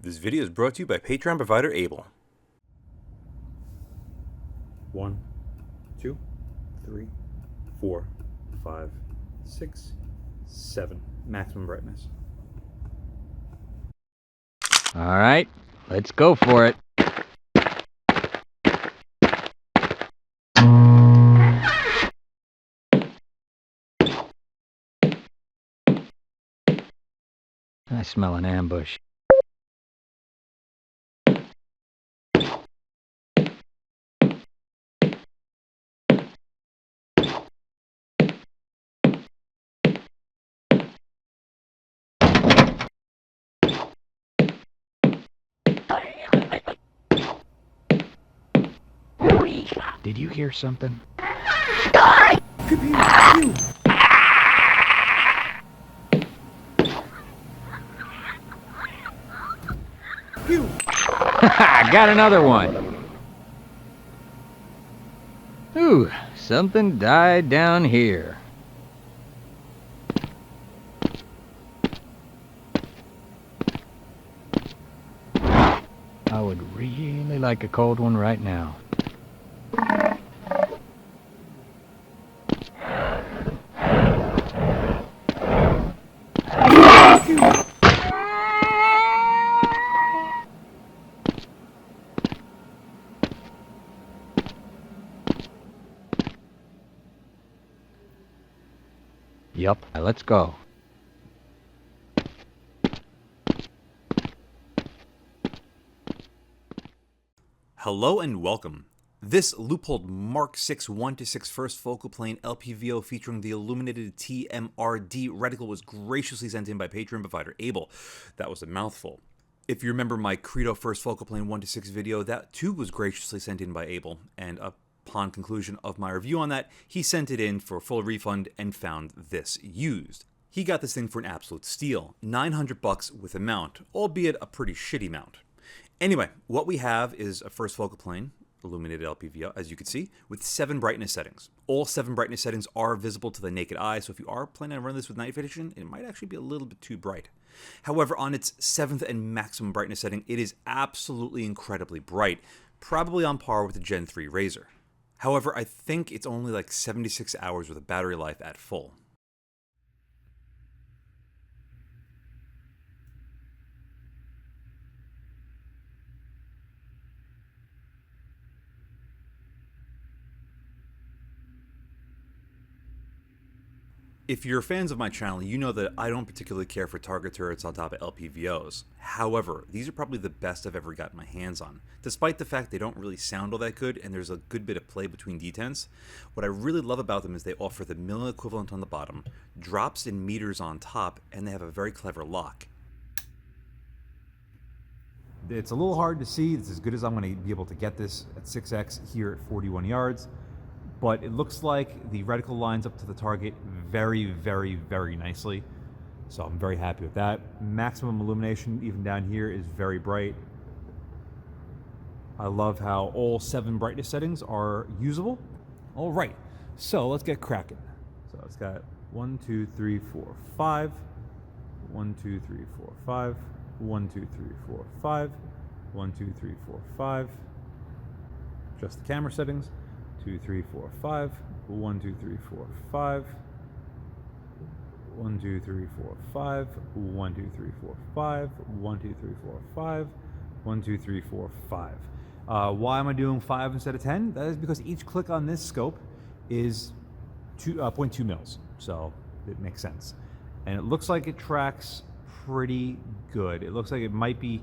This video is brought to you by Patreon provider Able. 1, 2, 3, 4, 5, 6, 7. Maximum brightness. All right, let's go for it. I smell an ambush. Did you hear something? Got another one. Ooh, something died down here. I would really like a cold one right now. Yup, let's go. Hello and welcome. This LEUPOLD Mk6 1-6 first focal plane LPVO featuring the illuminated TMRD reticle was graciously sent in by Patreon provider Able. That was a mouthful. If you remember my Credo first focal plane 1-6 video, that too was graciously sent in by Able, and upon conclusion of my review on that, he sent it in for full refund and found this used. He got this thing for an absolute steal, $900 with a mount, albeit a pretty shitty mount. Anyway, what we have is a first focal plane, illuminated LPVO, as you can see, with 7 brightness settings. All 7 brightness settings are visible to the naked eye, so if you are planning on running this with night vision, it might actually be a little bit too bright. However, on its 7th and maximum brightness setting, it is absolutely incredibly bright, probably on par with the Gen 3 Razor. However, I think it's only like 76 hours with a battery life at full. If you're fans of my channel, you know that I don't particularly care for target turrets on top of LPVOs. However, these are probably the best I've ever gotten my hands on. Despite the fact they don't really sound all that good and there's a good bit of play between detents, what I really love about them is they offer the milli equivalent on the bottom, drops in meters on top, and they have a very clever lock. It's a little hard to see. It's as good as I'm going to be able to get this at 6x here at 41 yards. But it looks like the reticle lines up to the target very, very, very nicely. So I'm very happy with that. Maximum illumination, even down here, is very bright. I love how all 7 brightness settings are usable. All right, so let's get cracking. So it's got 1, 2, 3, 4, 5. 1, 2, 3, 4, 5. 1, 2, 3, 4, 5. 1, 2, 3, 4, 5. Just the camera settings. 2, 3, 4, 5. 1, 2, 3, 4, 5. 1, 2, 3, 4, 5. 1, 2, 3, 4, 5. 1, 2, 3, 4, 5. 1, 2, 3, 4, 5. Why am I doing 5 instead of 10? That is because each click on this scope is 0.2 mils, so it makes sense. And it looks like it tracks pretty good. It looks like it might be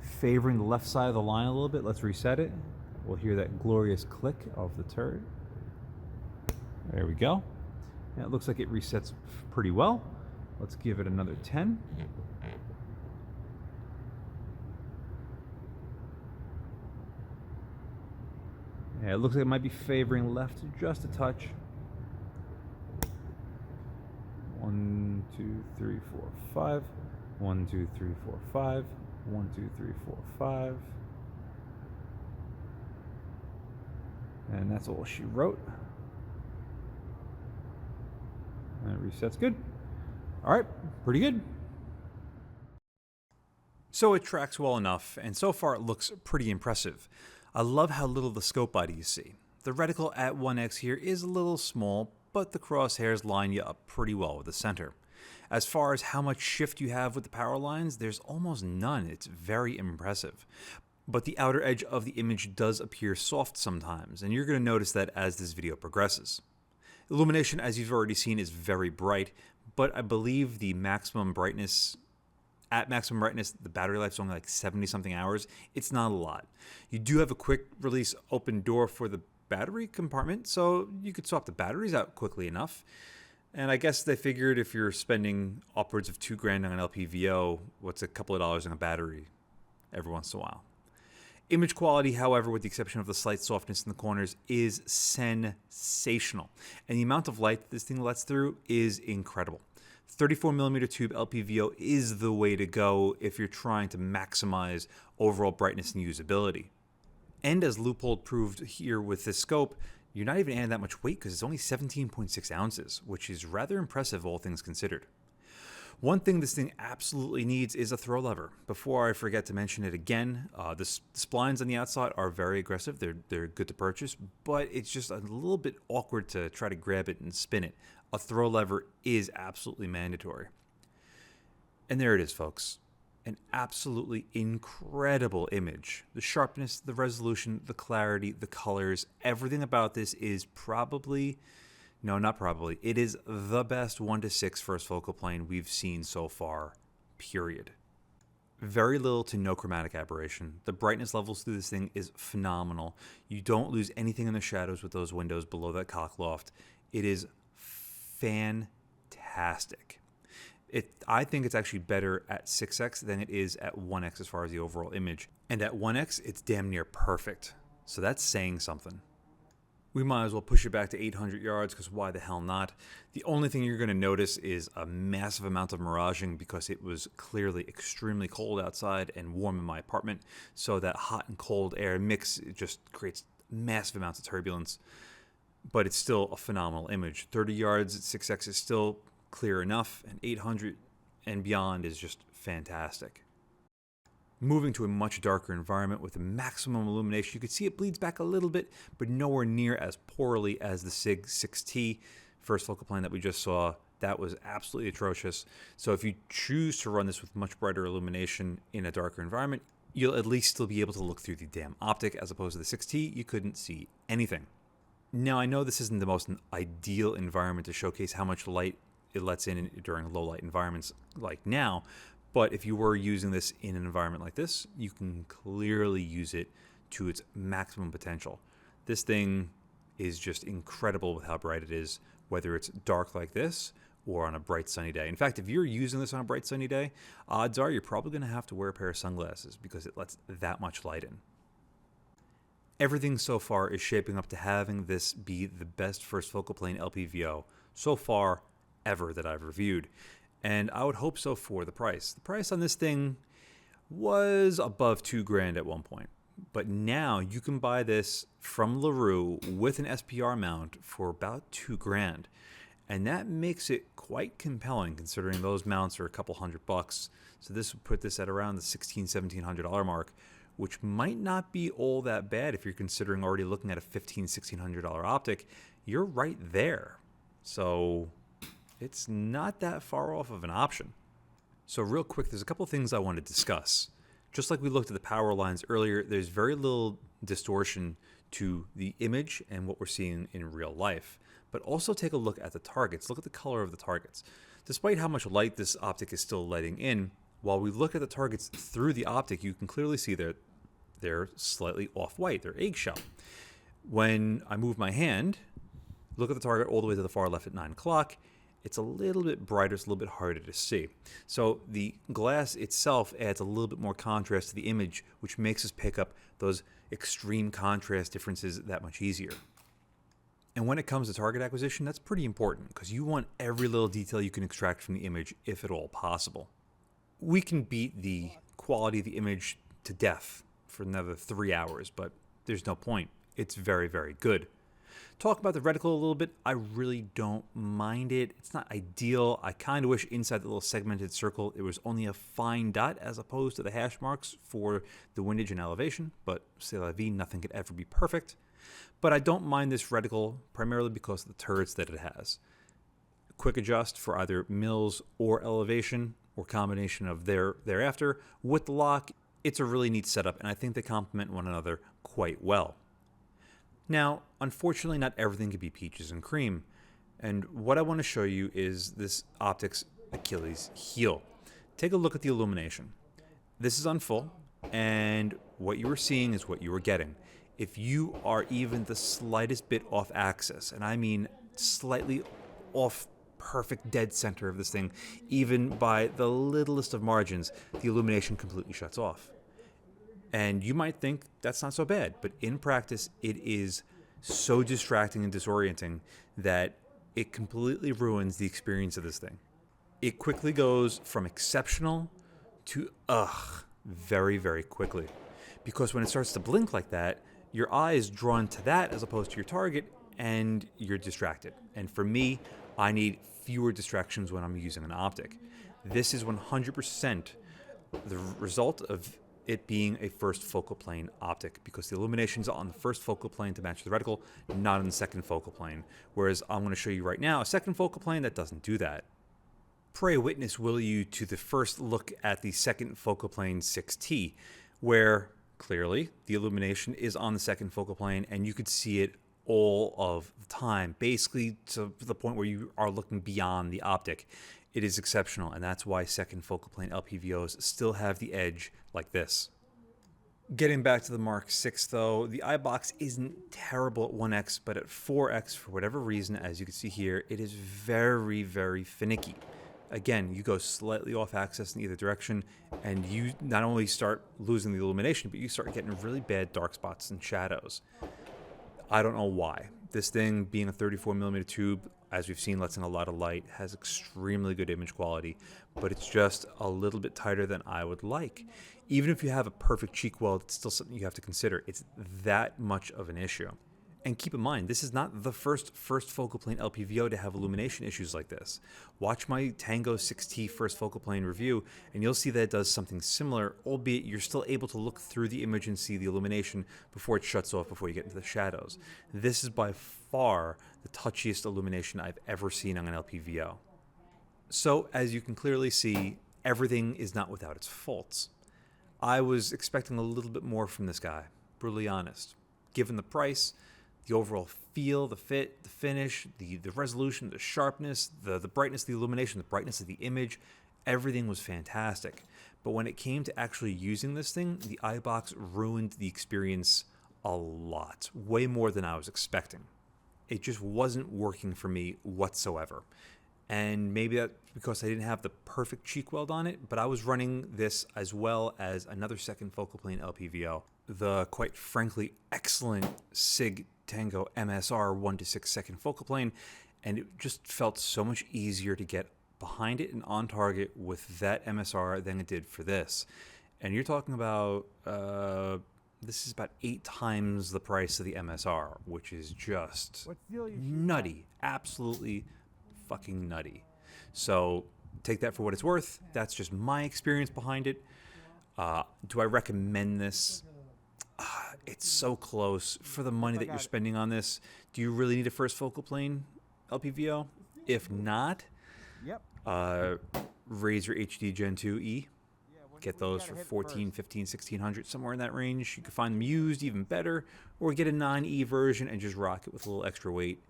favoring the left side of the line a little bit. Let's reset it. We'll hear that glorious click of the turret. There we go. And it looks like it resets pretty well. Let's give it another 10. Yeah, it looks like it might be favoring left just a touch. 1, 2, 3, 4, 5. 1, 2, 3, 4, 5. 1, 2, 3, 4, 5. And that's all she wrote. And it resets good. All right, pretty good. So it tracks well enough, and so far it looks pretty impressive. I love how little the scope body you see. The reticle at 1x here is a little small, but the crosshairs line you up pretty well with the center. As far as how much shift you have with the power lines, there's almost none. It's very impressive. But the outer edge of the image does appear soft sometimes, and you're going to notice that as this video progresses. Illumination, as you've already seen, is very bright, but I believe the maximum brightness, at maximum brightness, the battery life's only like 70-something hours. It's not a lot. You do have a quick release open door for the battery compartment, so you could swap the batteries out quickly enough. And I guess they figured if you're spending upwards of $2,000 on an LPVO, what's a couple of dollars on a battery every once in a while. Image quality, however, with the exception of the slight softness in the corners, is sensational. And the amount of light that this thing lets through is incredible. 34mm tube LPVO is the way to go if you're trying to maximize overall brightness and usability. And as LEUPOLD proved here with this scope, you're not even adding that much weight because it's only 17.6 ounces, which is rather impressive all things considered. One thing this thing absolutely needs is a throw lever. Before I forget to mention it again, the splines on the outside are very aggressive. They're good to purchase, but it's just a little bit awkward to try to grab it and spin it. A throw lever is absolutely mandatory. And there it is, folks. An absolutely incredible image. The sharpness, the resolution, the clarity, the colors, everything about this is probably... No, not probably. It is the best 1:6 first focal plane we've seen so far, period. Very little to no chromatic aberration. The brightness levels through this thing is phenomenal. You don't lose anything in the shadows with those windows below that cock loft. It is fantastic. I think it's actually better at 6x than it is at 1x as far as the overall image. And at 1x, it's damn near perfect. So that's saying something. We might as well push it back to 800 yards because why the hell not? The only thing you're going to notice is a massive amount of miraging because it was clearly extremely cold outside and warm in my apartment. So that hot and cold air mix just creates massive amounts of turbulence. But it's still a phenomenal image. 30 yards at 6x is still clear enough, and 800 and beyond is just fantastic. Moving to a much darker environment with a maximum illumination, you can see it bleeds back a little bit, but nowhere near as poorly as the SIG 6T first focal plane that we just saw. That was absolutely atrocious. So if you choose to run this with much brighter illumination in a darker environment, you'll at least still be able to look through the damn optic, as opposed to the 6T, you couldn't see anything. Now, I know this isn't the most ideal environment to showcase how much light it lets in during low light environments like now, but if you were using this in an environment like this, you can clearly use it to its maximum potential. This thing is just incredible with how bright it is, whether it's dark like this or on a bright sunny day. In fact, if you're using this on a bright sunny day, odds are you're probably going to have to wear a pair of sunglasses because it lets that much light in. Everything so far is shaping up to having this be the best first focal plane LPVO so far ever that I've reviewed. And I would hope so for the price. The price on this thing was above $2,000 at one point. But now you can buy this from LaRue with an SPR mount for about $2,000. And that makes it quite compelling considering those mounts are a couple $100. So this would put this at around the $1,600-$1,700 mark, which might not be all that bad if you're considering already looking at a $1,500-$1,600 optic. You're right there. So it's not that far off of an option. So real quick, there's a couple things I want to discuss. Just like we looked at the power lines earlier, there's very little distortion to the image and what we're seeing in real life. But also take a look at the targets. Look at the color of the targets. Despite how much light this optic is still letting in, while we look at the targets through the optic, you can clearly see they're slightly off-white. They're eggshell. When I move my hand, look at the target all the way to the far left at 9 o'clock. It's a little bit brighter, it's a little bit harder to see. So the glass itself adds a little bit more contrast to the image, which makes us pick up those extreme contrast differences that much easier. And when it comes to target acquisition, that's pretty important because you want every little detail you can extract from the image, if at all possible. We can beat the quality of the image to death for another 3 hours, but there's no point. It's very, very good. Talk about the reticle a little bit. I really don't mind it. It's not ideal. I kind of wish inside the little segmented circle it was only a fine dot as opposed to the hash marks for the windage and elevation, but c'est la vie, nothing could ever be perfect. But I don't mind this reticle primarily because of the turrets that it has. Quick adjust for either mills or elevation or combination of thereafter. With the lock, it's a really neat setup, and I think they complement one another quite well. Now, unfortunately, not everything can be peaches and cream, and what I want to show you is this optic's Achilles heel. Take a look at the illumination. This is on full, and what you were seeing is what you were getting. If you are even the slightest bit off axis, and I mean slightly off perfect dead center of this thing, even by the littlest of margins, the illumination completely shuts off. And you might think that's not so bad, but in practice, it is so distracting and disorienting that it completely ruins the experience of this thing. It quickly goes from exceptional to very, very quickly. Because when it starts to blink like that, your eye is drawn to that as opposed to your target, and you're distracted. And for me, I need fewer distractions when I'm using an optic. This is 100% the result of it being a first focal plane optic, because the illumination's on the first focal plane to match the reticle, not on the second focal plane. Whereas I'm going to show you right now a second focal plane that doesn't do that. Pray witness will you to the first look at the second focal plane 6T, where clearly the illumination is on the second focal plane and you could see it all of the time, basically to the point where you are looking beyond the optic. It is exceptional, and that's why second focal plane LPVOs still have the edge like this. Getting back to the Mk6 though, the Eyebox isn't terrible at 1x, but at 4x, for whatever reason, as you can see here, it is very, very finicky. Again, you go slightly off axis in either direction, and you not only start losing the illumination, but you start getting really bad dark spots and shadows. I don't know why. This thing, being a 34mm tube, as we've seen, lets in a lot of light, has extremely good image quality, but it's just a little bit tighter than I would like. Even if you have a perfect cheek weld, it's still something you have to consider. It's that much of an issue. And keep in mind, this is not the first focal plane LPVO to have illumination issues like this. Watch my Tango 6T first focal plane review, and you'll see that it does something similar, albeit you're still able to look through the image and see the illumination before it shuts off, before you get into the shadows. This is by far the touchiest illumination I've ever seen on an LPVO. So, as you can clearly see, everything is not without its faults. I was expecting a little bit more from this guy, brutally honest. Given the price, the overall feel, the fit, the finish, the resolution, the sharpness, the brightness of the illumination, the brightness of the image, everything was fantastic. But when it came to actually using this thing, the Eyebox ruined the experience a lot, way more than I was expecting. It just wasn't working for me whatsoever. And maybe that's because I didn't have the perfect cheek weld on it, but I was running this as well as another second focal plane LPVO, the quite frankly excellent SIG Tango MSR 1:6 second focal plane, and it just felt so much easier to get behind it and on target with that MSR than it did for this. And you're talking about this is about 8 times the price of the MSR, which is just nutty, absolutely fucking nutty. So take that for what it's worth. That's just my experience behind it. Do I recommend this? It's so close for the money that you're spending on this. Do you really need a first focal plane LPVO? If not, Razor HD Gen 2E. Get those for $1,400, $1,500, $1,600, somewhere in that range. You can find them used, even better, or get a 9E version and just rock it with a little extra weight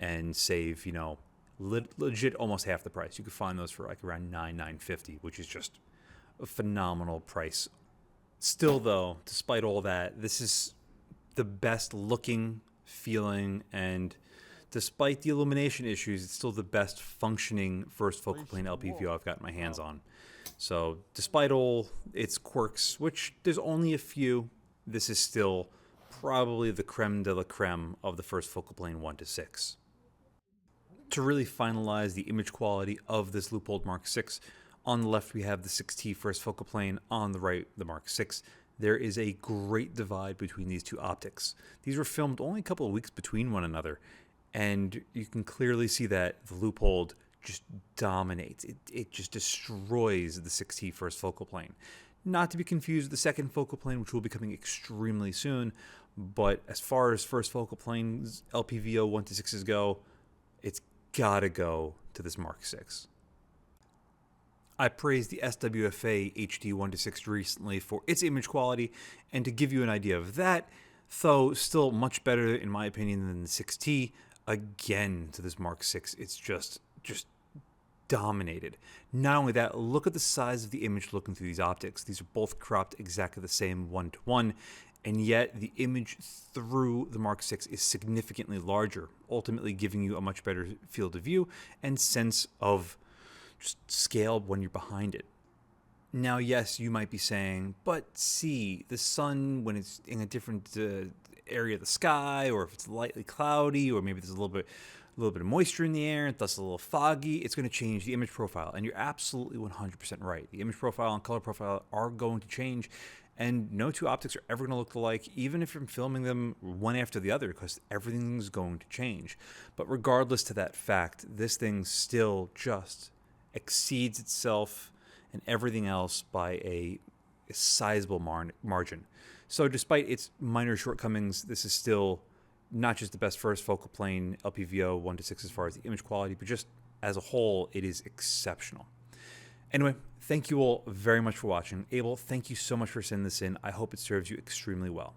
and save, you know, legit almost half the price. You could find those for like around $950, which is just a phenomenal price. Still, though, despite all that, this is the best looking, feeling, and despite the illumination issues, it's still the best functioning first focal plane LPVO I've got my hands on. So despite all its quirks, which there's only a few, this is still probably the creme de la creme of the first focal plane 1:6. To really finalize the image quality of this LEUPOLD Mk6, on the left we have the 6T first focal plane, on the right the Mk6. there is a great divide between these two optics. These were filmed only a couple of weeks between one another, and you can clearly see that the LEUPOLD just dominates. It just destroys the 6T first focal plane. Not to be confused with the second focal plane, which will be coming extremely soon, but as far as first focal planes LPVO 1 to 6s go, it's gotta go to this Mark 6. I praised the SWFA HD 1 to 6 recently for its image quality, and to give you an idea of that, though still much better in my opinion than the 6T, again to this Mark 6, it's just dominated. Not only that, look at the size of the image looking through these optics. These are both cropped exactly the same 1:1, and yet the image through the Mark 6 is significantly larger, ultimately giving you a much better field of view and sense of just scale when you're behind it. Now, yes, you might be saying, but see, the sun, when it's in a different area of the sky, or if it's lightly cloudy, or maybe there's a little bit of moisture in the air, thus a little foggy, it's going to change the image profile. And you're absolutely 100% right. The image profile and color profile are going to change, and no two optics are ever going to look alike, even if you're filming them one after the other, because everything's going to change. But regardless to that fact, this thing still just exceeds itself and everything else by a sizable margin. So despite its minor shortcomings, this is still not just the best first focal plane LPVO 1 to 6 as far as the image quality, but just as a whole, it is exceptional. Anyway, thank you all very much for watching. Abel, thank you so much for sending this in. I hope it serves you extremely well.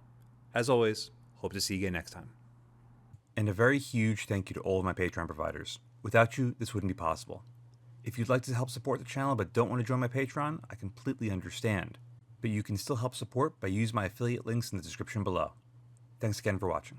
As always, hope to see you again next time. And a very huge thank you to all of my Patreon providers. Without you, this wouldn't be possible. If you'd like to help support the channel but don't want to join my Patreon, I completely understand. But you can still help support by using my affiliate links in the description below. Thanks again for watching.